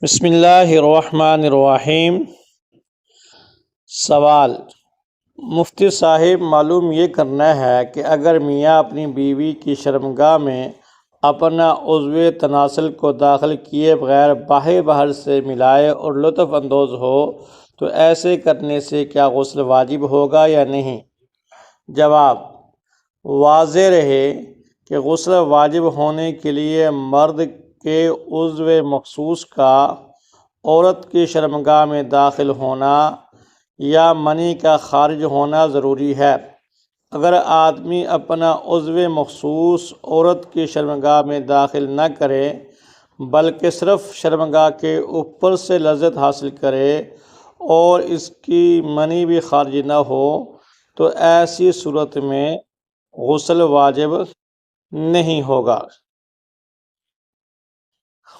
بسم اللہ الرحمن الرحیم۔ سوال: مفتی صاحب، معلوم یہ کرنا ہے کہ اگر میاں اپنی بیوی کی شرمگاہ میں اپنا عضو تناسل کو داخل کیے بغیر باہر سے ملائے اور لطف اندوز ہو تو ایسے کرنے سے کیا غسل واجب ہوگا یا نہیں؟ جواب: واضح رہے کہ غسل واجب ہونے کے لیے مرد کے عضو مخصوص کا عورت کی شرمگاہ میں داخل ہونا یا منی کا خارج ہونا ضروری ہے۔ اگر آدمی اپنا عضو مخصوص عورت کی شرمگاہ میں داخل نہ کرے بلکہ صرف شرمگاہ کے اوپر سے لذت حاصل کرے اور اس کی منی بھی خارج نہ ہو تو ایسی صورت میں غسل واجب نہیں ہوگا۔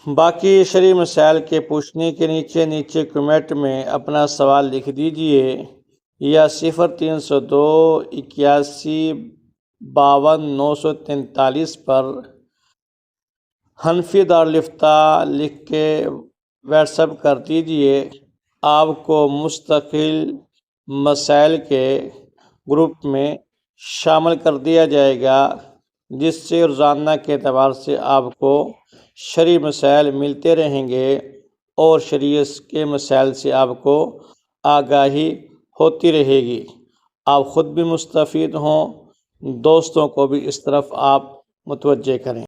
باقی شرعی مسائل کے پوچھنے کے نیچے کمنٹ میں اپنا سوال لکھ دیجئے یا 0302 81 52 943 پر حنفی دارالفتاء لکھ کے واٹس ایپ کر دیجئے۔ آپ کو مستقل مسائل کے گروپ میں شامل کر دیا جائے گا، جس سے روزانہ کے اعتبار سے آپ کو شرعی مسائل ملتے رہیں گے اور شریعت کے مسائل سے آپ کو آگاہی ہوتی رہے گی۔ آپ خود بھی مستفید ہوں، دوستوں کو بھی اس طرف آپ متوجہ کریں۔